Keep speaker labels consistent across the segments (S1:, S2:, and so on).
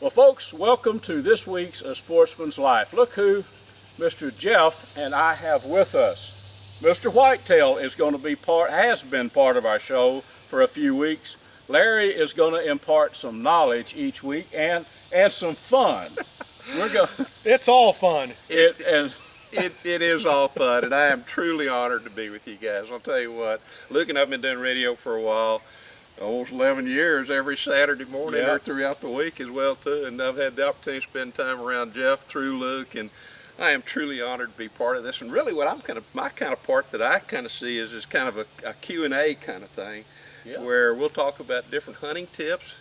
S1: Well, folks, welcome to this week's A Sportsman's Life. Look who Mr. Jeff and I have with us. Mr. Whitetail is going to be has been part of our show for a few weeks. Larry is going to impart some knowledge each week and some fun.
S2: It's all fun.
S3: It is all fun, and I am truly honored to be with you guys. I'll tell you what, Luke and I have been doing radio for a while. Almost 11 years, every Saturday morning or throughout the week as well too, and I've had the opportunity to spend time around Jeff through Luke, and I am truly honored to be part of this. And really what my kind of part that I kind of see is kind of a Q&A kind of thing, where we'll talk about different hunting tips,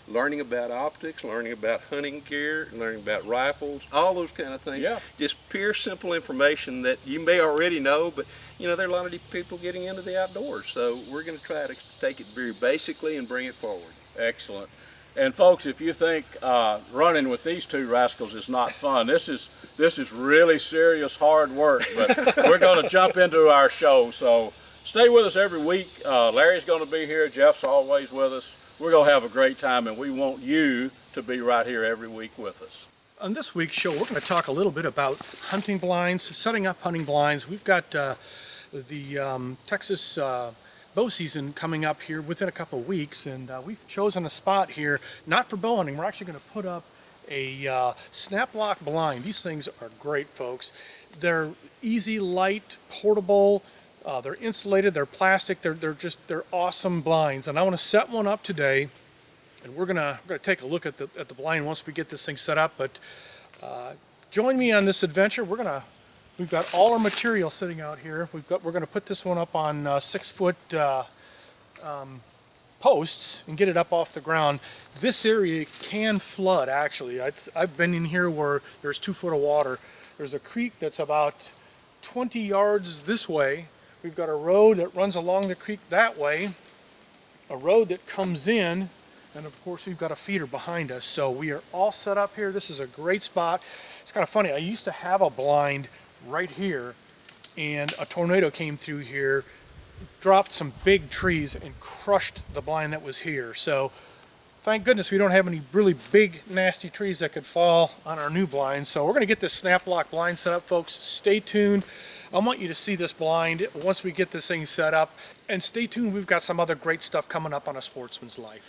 S3: learning about optics, learning about hunting gear, learning about rifles, all those kind of things. Just pure simple information that you may already know, but you know, there are a lot of people getting into the outdoors, so we're going to try to take it very basically and bring it forward.
S1: Excellent. And folks, if you think running with these two rascals is not fun, this is really serious hard work, but we're going to jump into our show, so stay with us every week. Larry's going to be here, Jeff's always with us. We're going to have a great time, and we want you to be right here every week with us.
S2: On this week's show, we're going to talk a little bit about hunting blinds, setting up hunting blinds. We've got the Texas bow season coming up here within a couple of weeks, and we've chosen a spot here, not for bow hunting. We're actually going to put up a snap lock blind. These things are great, folks. They're easy, light, portable. They're insulated, they're plastic, they're awesome blinds, and I want to set one up today, and we're gonna take a look at the blind once we get this thing set up. But join me on this adventure. We've got all our material sitting out here. We're gonna put this one up on 6-foot posts and get it up off the ground. This area can flood, actually. I've been in here where there's 2 foot of water. There's a creek that's about 20 yards this way. We've got a road that runs along the creek that way, a road that comes in, and of course we've got a feeder behind us. So we are all set up here. This is a great spot. It's kind of funny. I used to have a blind right here, and a tornado came through here, dropped some big trees, and crushed the blind that was here. So thank goodness we don't have any really big, nasty trees that could fall on our new blind. So we're going to get this snap lock blind set up, folks. Stay tuned. I want you to see this blind once we get this thing set up. And stay tuned, we've got some other great stuff coming up on A Sportsman's Life.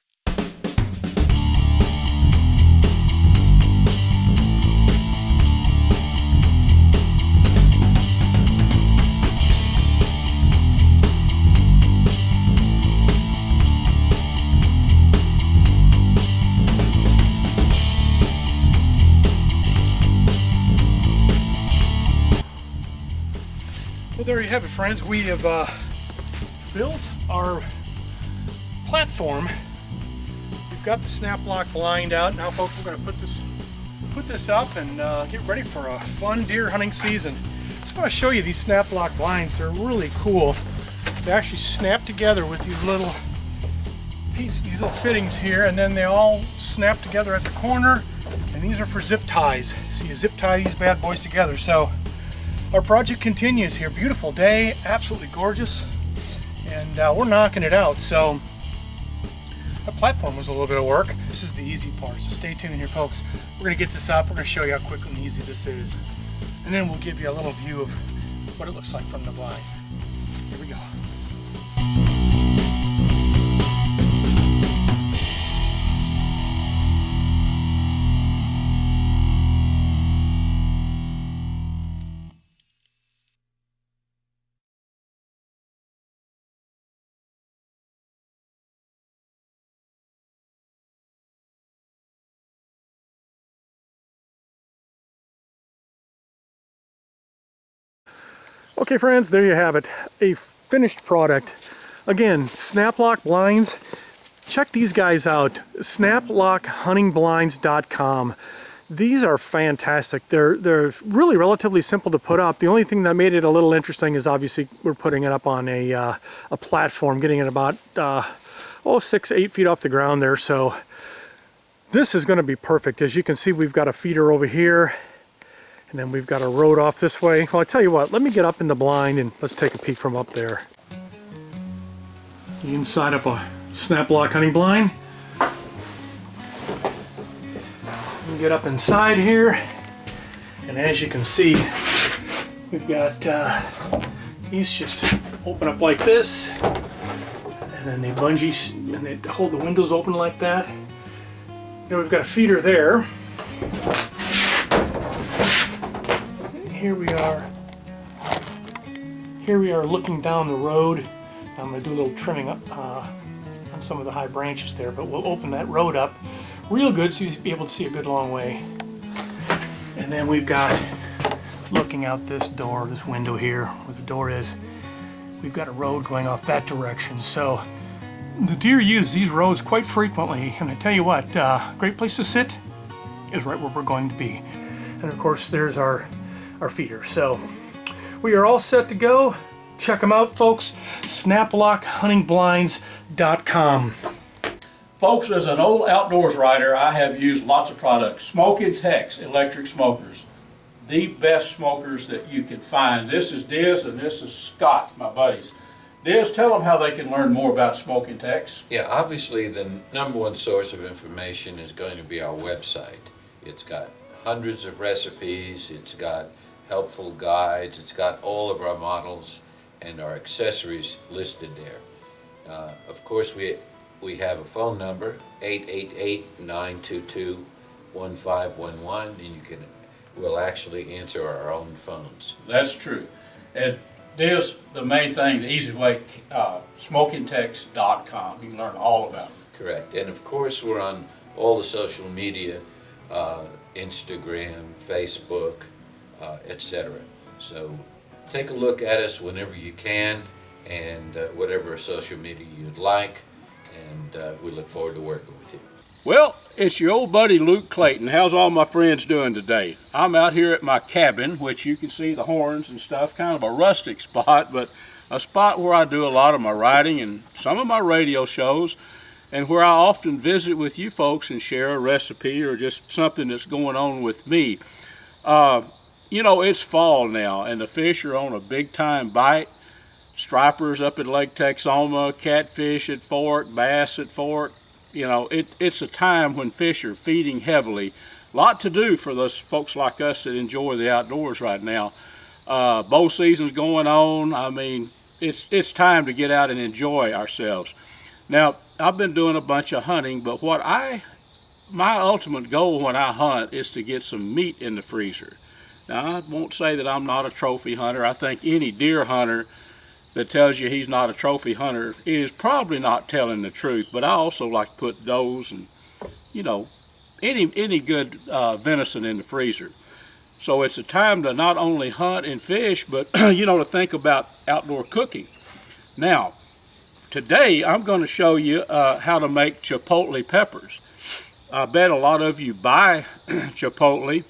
S2: Well, there you have it, friends. We have built our platform. We've got the snap lock blind out. Now, folks, we're going to put this up and get ready for a fun deer hunting season. I just want to show you these snap lock blinds. They're really cool. They actually snap together with these little fittings here, and then they all snap together at the corner. And these are for zip ties. So you zip tie these bad boys together. So our project continues here. Beautiful day, absolutely gorgeous, and we're knocking it out. So our platform was a little bit of work. This is the easy part, so stay tuned here, folks. We're going to get this up. We're going to show you how quick and easy this is, and then we'll give you a little view of what it looks like from the blind. Here we go. Okay friends, there you have it. A finished product. Again, Snap-Lock blinds. Check these guys out. SnapLockHuntingBlinds.com. These are fantastic. They're really relatively simple to put up. The only thing that made it a little interesting is obviously we're putting it up on a platform, getting it about 6-8 feet off the ground there. So this is going to be perfect. As you can see, we've got a feeder over here, and then we've got a road off this way. Well, I tell you what, let me get up in the blind and let's take a peek from up there. The inside of a Snap-Lock hunting blind. Get up inside here, and as you can see, we've got these just open up like this, and then they bungee and they hold the windows open like that. Then we've got a feeder there. Here we are. Here we are looking down the road. I'm going to do a little trimming up on some of the high branches there, but we'll open that road up real good so you'll be able to see a good long way. And then we've got, looking out this door, this window here where the door is, we've got a road going off that direction. So the deer use these roads quite frequently, and I tell you what, great place to sit is right where we're going to be. And of course there's our feeder. So we are all set to go. Check them out, folks. SnapLockHuntingBlinds.com.
S1: Folks, as an old outdoors writer, I have used lots of products. Smoking Tex electric smokers. The best smokers that you can find. This is Diz and this is Scott, my buddies. Diz, tell them how they can learn more about Smoking Tex.
S4: Yeah, obviously the #1 source of information is going to be our website. It's got hundreds of recipes, it's got helpful guides, it's got all of our models and our accessories listed there. Of course, we have a phone number, 888-922-1511, and we'll actually answer our own phones.
S1: That's true. And Diz, the main thing, the easy way, smokingtex.com. You can learn all about it.
S4: Correct. And of course, we're on all the social media, Instagram, Facebook, etc. So take a look at us whenever you can, and whatever social media you'd like, and we look forward to working with you.
S1: Well, it's your old buddy Luke Clayton. How's all my friends doing today? I'm out here at my cabin, which you can see the horns and stuff, kind of a rustic spot, but a spot where I do a lot of my writing and some of my radio shows, and where I often visit with you folks and share a recipe or just something that's going on with me. You know, it's fall now, and the fish are on a big-time bite. Stripers up at Lake Texoma, catfish at Fort, bass at Fort. You know, it's a time when fish are feeding heavily. A lot to do for those folks like us that enjoy the outdoors right now. Bow season's going on. I mean, it's time to get out and enjoy ourselves. Now, I've been doing a bunch of hunting, but my ultimate goal when I hunt is to get some meat in the freezer. Now, I won't say that I'm not a trophy hunter. I think any deer hunter that tells you he's not a trophy hunter is probably not telling the truth. But I also like to put does and, you know, any good venison in the freezer. So it's a time to not only hunt and fish, but, you know, to think about outdoor cooking. Now, today I'm going to show you how to make chipotle peppers. I bet a lot of you buy chipotle.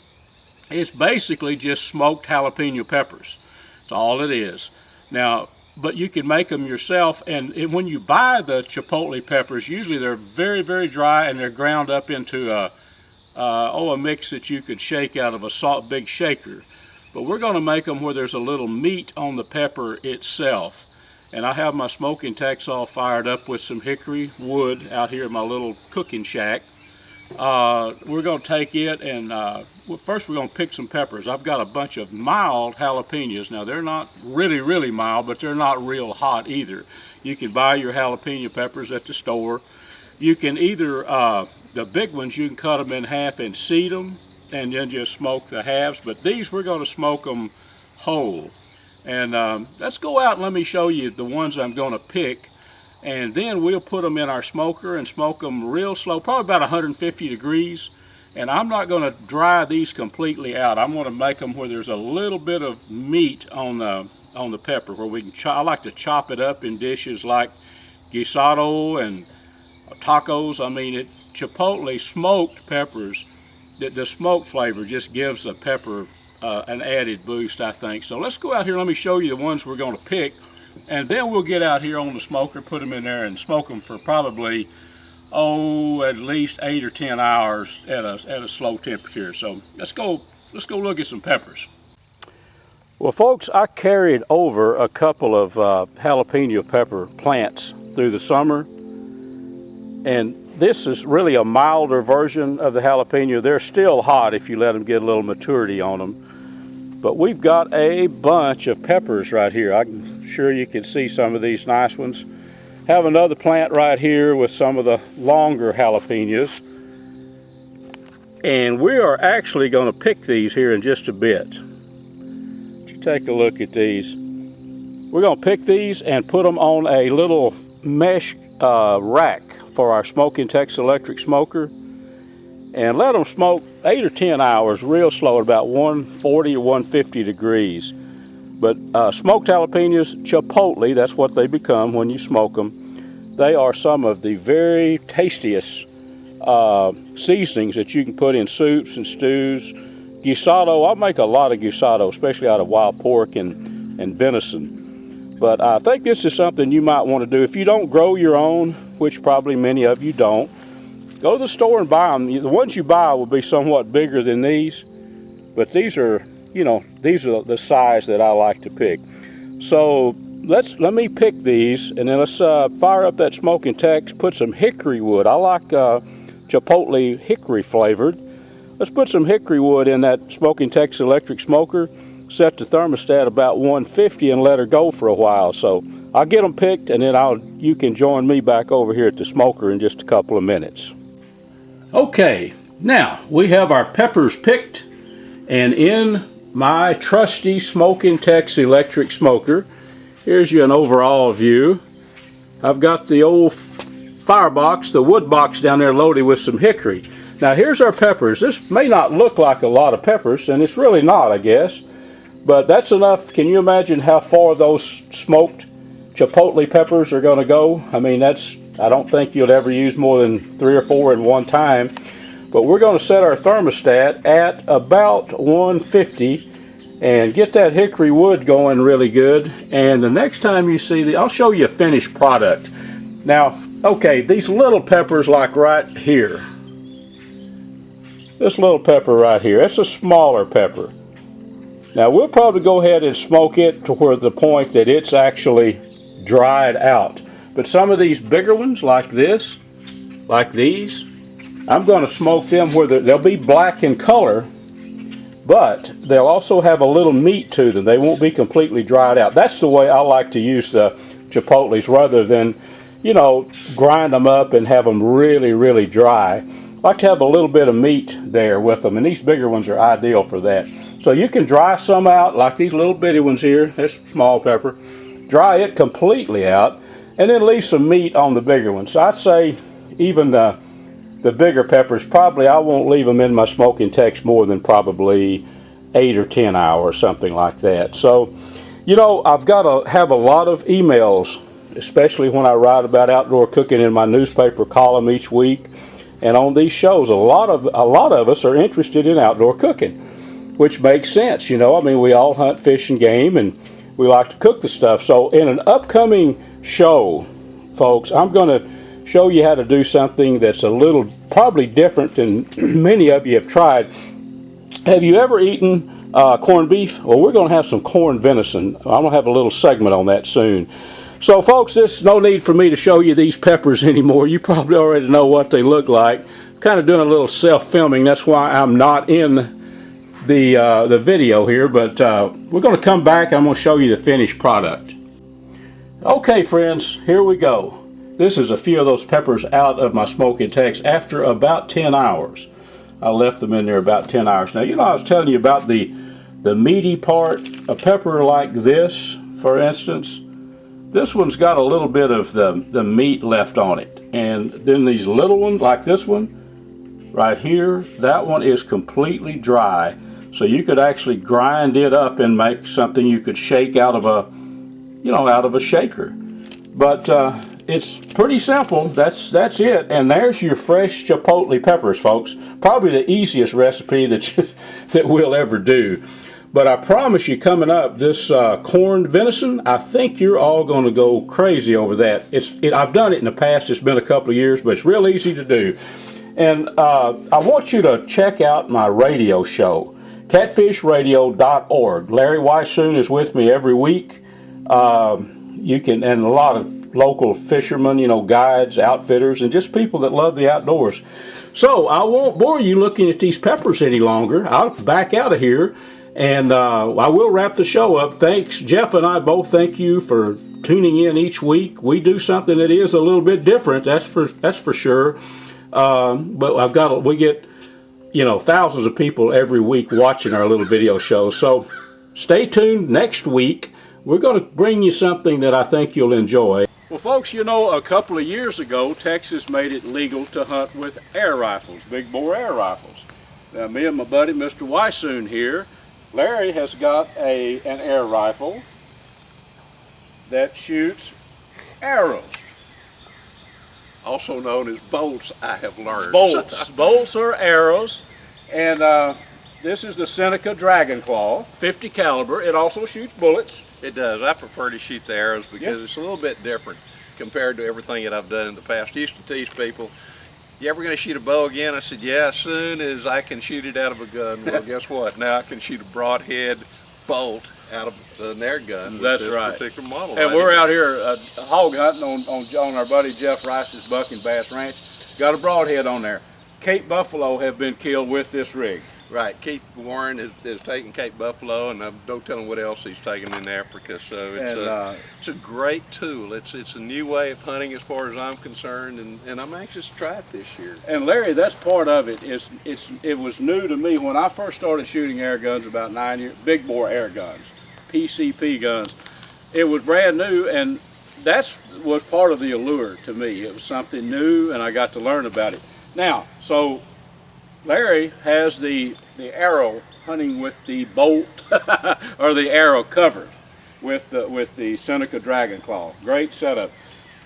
S1: It's basically just smoked jalapeno peppers. That's all it is. Now, but you can make them yourself, and when you buy the chipotle peppers, usually they're very, very dry and they're ground up into a mix that you could shake out of a big shaker. But we're going to make them where there's a little meat on the pepper itself. And I have my Smoking Tex all fired up with some hickory wood out here in my little cooking shack. We're going to take it and first we're going to pick some peppers. I've got a bunch of mild jalapenos. Now they're not really, really mild, but they're not real hot either. You can buy your jalapeno peppers at the store. You can either, the big ones, you can cut them in half and seed them and then just smoke the halves. But these, we're going to smoke them whole. And let's go out and let me show you the ones I'm going to pick. And then we'll put them in our smoker and smoke them real slow, probably about 150 degrees. And I'm not going to dry these completely out. I'm going to make them where there's a little bit of meat on on the pepper, where we can I like to chop it up in dishes like guisado and tacos. I mean, chipotle smoked peppers, the smoke flavor just gives the pepper an added boost, I think. So let's go out here, let me show you the ones we're going to pick, and then we'll get out here on the smoker, put them in there and smoke them for probably, at least 8 or 10 hours at a slow temperature. So let's go look at some peppers. Well, folks, I carried over a couple of jalapeno pepper plants through the summer, and this is really a milder version of the jalapeno. They're still hot if you let them get a little maturity on them. But we've got a bunch of peppers right here. I'm sure you can see some of these nice ones. Have another plant right here with some of the longer jalapenos. And we are actually going to pick these here in just a bit. Take a look at these. We're going to pick these and put them on a little mesh rack for our Smoking Tex electric smoker, and let them smoke 8 or 10 hours real slow at about 140 or 150 degrees. But smoked jalapenos, chipotle, that's what they become when you smoke them. They are some of the very tastiest seasonings that you can put in soups and stews. Guisado, I'll make a lot of guisado, especially out of wild pork and venison. But I think this is something you might want to do. If you don't grow your own, which probably many of you don't, go to the store and buy them. The ones you buy will be somewhat bigger than these, but these are, these are the size that I like to pick. So let me pick these, and then let's fire up that Smoking Tex, put some hickory wood. I like chipotle hickory flavored. Let's put some hickory wood in that Smoking Tex electric smoker, set the thermostat about 150 and let her go for a while. So I'll get them picked, and then you can join me back over here at the smoker in just a couple of minutes. Okay, now we have our peppers picked, and in my trusty Smoking Tex electric smoker, here's you an overall view. I've got the old firebox, the wood box down there loaded with some hickory. Now here's our peppers. This may not look like a lot of peppers, and it's really not, I guess, but that's enough. Can you imagine how far those smoked chipotle peppers are going to go? I mean, I don't think you'll ever use more than 3 or 4 in one time. But we're going to set our thermostat at about 150 and get that hickory wood going really good. And the next time you see I'll show you a finished product. Now, okay, these little peppers like right here. This little pepper right here, it's a smaller pepper. Now we'll probably go ahead and smoke it to where the point that it's actually dried out. But some of these bigger ones like this, like these, I'm going to smoke them where they'll be black in color, but they'll also have a little meat to them. They won't be completely dried out. That's the way I like to use the chipotles, rather than, grind them up and have them really, really dry. I like to have a little bit of meat there with them, and these bigger ones are ideal for that. So you can dry some out, like these little bitty ones here, this small pepper. Dry it completely out, and then leave some meat on the bigger ones. So I'd say even the bigger peppers, probably I won't leave them in my Smoking Tex more than probably 8 or 10 hours, something like that. So, I've got to have a lot of emails, especially when I write about outdoor cooking in my newspaper column each week. And on these shows, a lot of us are interested in outdoor cooking, which makes sense. I mean, we all hunt, fish, and game, and we like to cook the stuff. So in an upcoming show, folks, I'm going to show you how to do something that's a little probably different than many of you have tried. Have you ever eaten corned beef? Well, we're going to have some corned venison. I'm going to have a little segment on that soon. So folks, there's no need for me to show you these peppers anymore. You probably already know what they look like. Kind of doing a little self-filming. That's why I'm not in the video here, but we're going to come back. I'm going to show you the finished product. Okay, friends, here we go. This is a few of those peppers out of my Smoking Tex after about 10 hours. I left them in there about 10 hours. Now, I was telling you about the meaty part. A pepper like this, for instance, this one's got a little bit of the meat left on it. And then these little ones, like this one, right here, that one is completely dry. So you could actually grind it up and make something you could shake out of a, out of a shaker. But it's pretty simple. That's it. And there's your fresh chipotle peppers, folks. Probably the easiest recipe that we'll ever do. But I promise you, coming up, this corned venison, I think you're all going to go crazy over that. I've done it in the past. It's been a couple of years, but it's real easy to do. And I want you to check out my radio show, catfishradio.org. Larry Weissoon is with me every week. And a lot of local fishermen, guides, outfitters, and just people that love the outdoors. So I won't bore you looking at these peppers any longer. I'll back out of here, and I will wrap the show up. Thanks, Jeff and I both thank you for tuning in each week. We do something that is a little bit different, that's for sure. But we get thousands of people every week watching our little video show. So stay tuned. Next week we're going to bring you something that I think you'll enjoy. Well, folks, a couple of years ago, Texas made it legal to hunt with air rifles, big bore air rifles. Now, me and my buddy, Mr. Weissoon here, Larry has got an air rifle that shoots arrows.
S3: Also known as bolts, I have learned.
S1: Bolts are arrows, and this is the Seneca Dragon Claw, 50 caliber. It also shoots bullets.
S3: It does. I prefer to shoot the arrows because it's a little bit different compared to everything that I've done in the past. I used to tease people, you ever going to shoot a bow again? I said, yeah, as soon as I can shoot it out of a gun. Well, guess what? Now I can shoot a broadhead bolt out of an air gun with
S1: That's
S3: this
S1: right.
S3: particular model.
S1: And we're out here hog hunting on our buddy Jeff Rice's Buck and Bass Ranch. Got a broadhead on there. Cape buffalo have been killed with this rig.
S3: Right. Keith Warren is taking Cape buffalo, and don't tell him what else he's taking in Africa. So it's a great tool. It's a new way of hunting as far as I'm concerned, and I'm anxious to try it this year.
S1: And Larry, that's part of it. It was new to me when I first started shooting air guns about 9 years, big bore air guns, PCP guns. It was brand new, and that was part of the allure to me. It was something new, and I got to learn about it. Now, so Larry has the arrow hunting with the bolt or the arrow covered with the Seneca Dragon Claw. Great setup.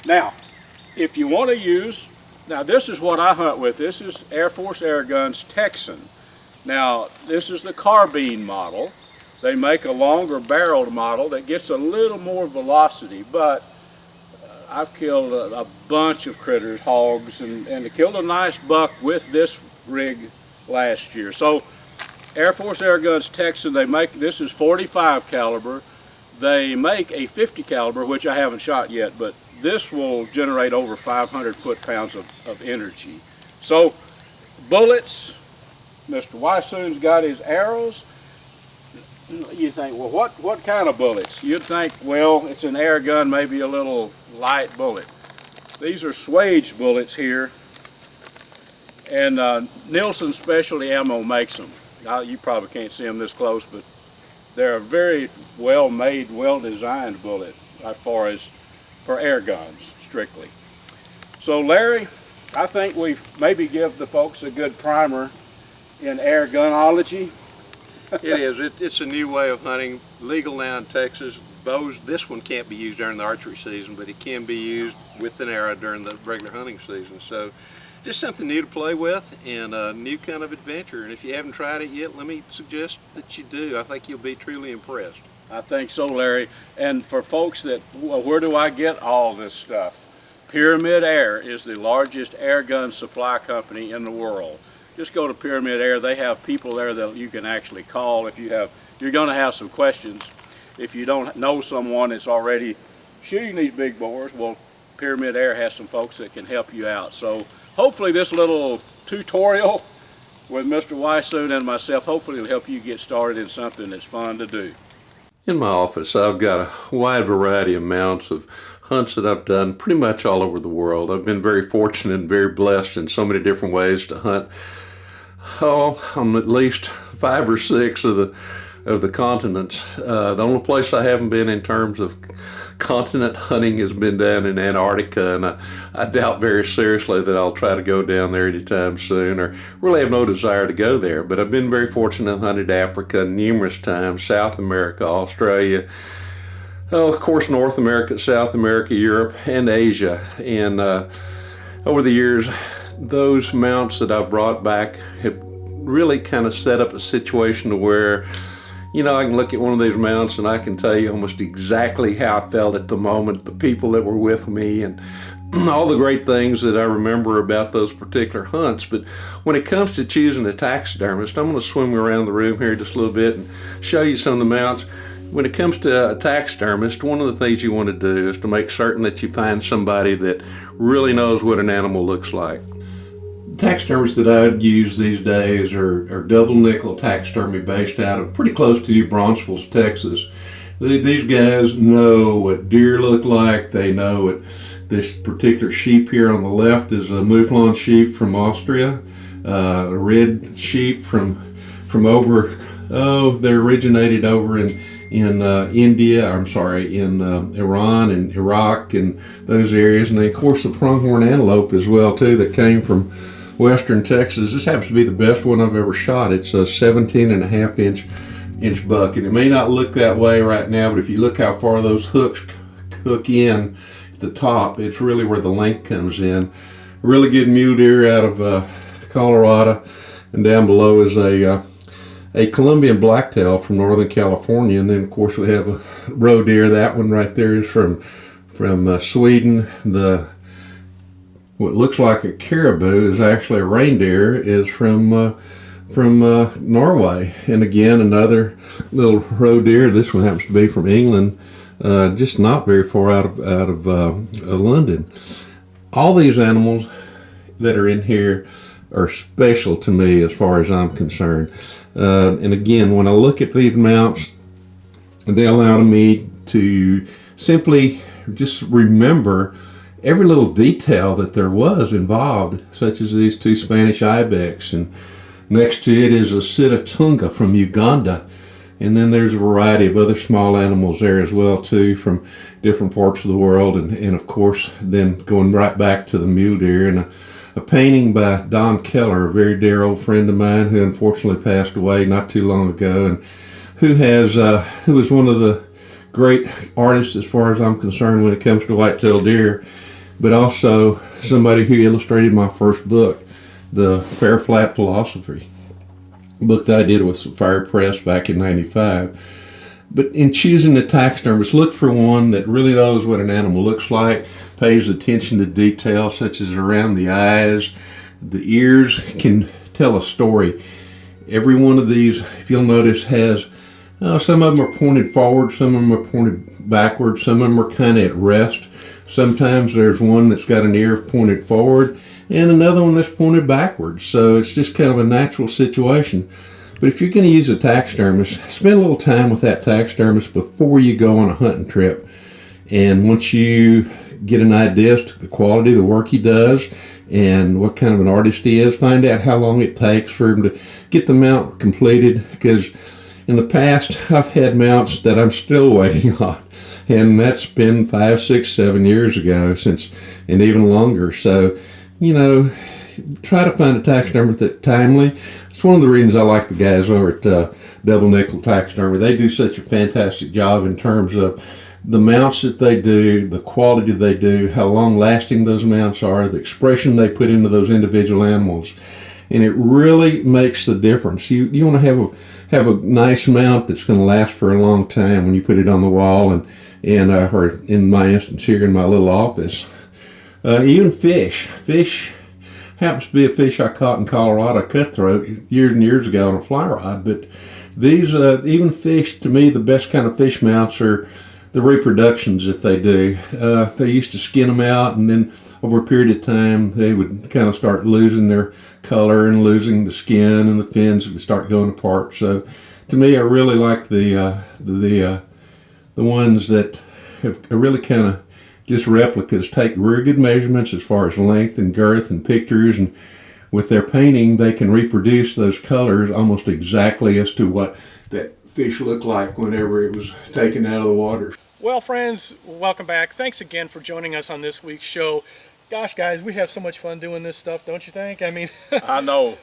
S1: Now, if you want to use, now this is what I hunt with. This is Air Force Air Guns Texan. Now, this is the carbine model. They make a longer barreled model that gets a little more velocity, but I've killed a bunch of critters, hogs, and I killed a nice buck with this rig last year. So Air Force Air Guns Texan, this is 45 caliber. They make a 50 caliber, which I haven't shot yet, but this will generate over 500 foot-pounds of energy. So bullets, Mr. Weissoon's got his arrows. You think, well, what kind of bullets? You'd think, well, it's an air gun, maybe a little light bullet. These are Swage bullets here, and Nielsen Specialty Ammo makes them. Now, you probably can't see them this close, but they're a very well-made, well-designed bullet as far as for air guns, strictly. So, Larry, I think we maybe give the folks a good primer in air gunology.
S3: It is. It's a new way of hunting, legal now in Texas. Bows, this one can't be used during the archery season, but it can be used with an arrow during the regular hunting season. So just something new to play with and a new kind of adventure. And if you haven't tried it yet, let me suggest that you do. I think you'll be truly impressed.
S1: I think so, Larry. And for folks that, well, where do I get all this stuff? Pyramid Air is the largest air gun supply company in the world. Just go to Pyramid Air. They have people there that you can actually call if you're going to have some questions. If you don't know someone that's already shooting these big bores, well, Pyramid Air has some folks that can help you out. So hopefully this little tutorial with Mr. Weissoon and myself, hopefully it'll help you get started in something that's fun to do.
S3: In my office, I've got a wide variety of mounts of hunts that I've done pretty much all over the world. I've been very fortunate and very blessed in so many different ways to hunt on at least 5 or 6 of the continents. The only place I haven't been in terms of continent hunting has been down in Antarctica, and I doubt very seriously that I'll try to go down there anytime soon, or really have no desire to go there. But I've been very fortunate, hunted Africa numerous times, South America, Australia, of course North America, South America, Europe, and Asia. And over the years, those mounts that I've brought back have really kind of set up a situation to where, you know, I can look at one of these mounts and I can tell you almost exactly how I felt at the moment, the people that were with me, and all the great things that I remember about those particular hunts. But when it comes to choosing a taxidermist, I'm going to swim around the room here just a little bit and show you some of the mounts. When it comes to a taxidermist, one of the things you want to do is to make certain that you find somebody that really knows what an animal looks like. Taxidermists that I'd use these days are double nickel taxidermy based out of pretty close to New Braunfels, Texas. These guys know what deer look like. They know what this particular sheep here on the left is a Mouflon sheep from Austria, a red sheep from over, they originated over in India, in Iran and Iraq and those areas. And then of course the pronghorn antelope as well too, that came from Western Texas. This happens to be the best one I've ever shot. It's a 17.5 inch buck, and it may not look that way right now, but if you look how far those hooks hook in at the top, it's really where the length comes in. A really good mule deer out of Colorado, and down below is a Colombian blacktail from Northern California, and then of course we have a roe deer. That one right there is from Sweden. What looks like a caribou is actually a reindeer, is from Norway. And again, another little roe deer. This one happens to be from England, just not very far out of London. All these animals that are in here are special to me as far as I'm concerned. And again, when I look at these mounts, they allow me to simply just remember every little detail that there was involved, such as these two Spanish ibex, and next to it is a Sitatunga from Uganda, and then there's a variety of other small animals there as well too, from different parts of the world, and of course then going right back to the mule deer, and a painting by Don Keller, a very dear old friend of mine who unfortunately passed away not too long ago, and who was one of the great artists as far as I'm concerned when it comes to whitetail deer, but also somebody who illustrated my first book, The Fair Flat Philosophy, a book that I did with Fire Press back in '95. But in choosing a taxidermist, look for one that really knows what an animal looks like, pays attention to detail such as around the eyes. The ears can tell a story. Every one of these, if you'll notice, has some of them are pointed forward, some of them are pointed backward, some of them are kind of at rest. Sometimes there's one that's got an ear pointed forward and another one that's pointed backwards. So it's just kind of a natural situation. But if you're going to use a taxidermist, spend a little time with that taxidermist before you go on a hunting trip. And once you get an idea as to the quality of the work he does and what kind of an artist he is, find out how long it takes for him to get the mount completed. Because in the past, I've had mounts that I'm still waiting on. And that's been 5, 6, 7 years ago, and even longer. So, you know, try to find a taxidermist that's timely. It's one of the reasons I like the guys over at Double Nickel Taxidermy. They do such a fantastic job in terms of the mounts that they do, the quality they do, how long lasting those mounts are, the expression they put into those individual animals. And it really makes the difference. You want to have a nice mount that's going to last for a long time when you put it on the wall, and or in my instance here in my little office. Even fish happens to be a fish I caught in Colorado, cutthroat, years and years ago on a fly rod. But these even fish, to me, the best kind of fish mounts are the reproductions that they do. They used to skin them out, and then over a period of time they would kind of start losing their color and losing the skin, and the fins would start going apart. So to me, I really like the ones that are really kind of just replicas, take very good measurements as far as length and girth and pictures, and with their painting they can reproduce those colors almost exactly as to what that
S5: fish looked like whenever it was taken out of the water.
S2: Well, friends, welcome back. Thanks again for joining us on this week's show. Gosh, guys, we have so much fun doing this stuff, don't you think? I mean,
S1: I know.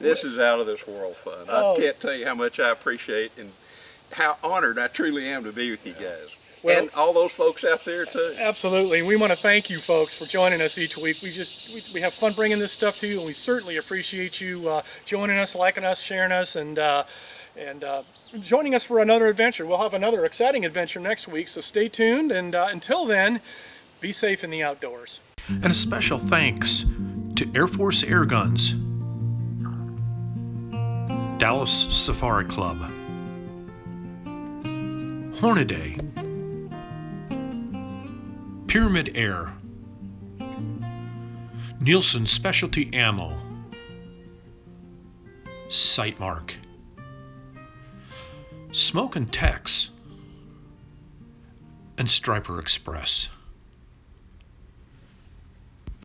S3: This is out of this world fun.
S2: Oh.
S3: I can't tell you how much I appreciate and how honored I truly am to be with you guys.
S2: Well-
S3: and all those folks out there too.
S2: absolutely. We want to thank you folks for joining us each week. We have fun bringing this stuff to you, and we certainly appreciate you joining us, liking us, sharing us, and joining us for another adventure. We'll have another exciting adventure next week, so stay tuned, and until then, be safe in the outdoors. And a special thanks to Air Force Air Guns, Dallas Safari Club, Hornaday, Pyramid Air, Nielsen Specialty Ammo, Sightmark, Smoke and Tex, and Striper Express.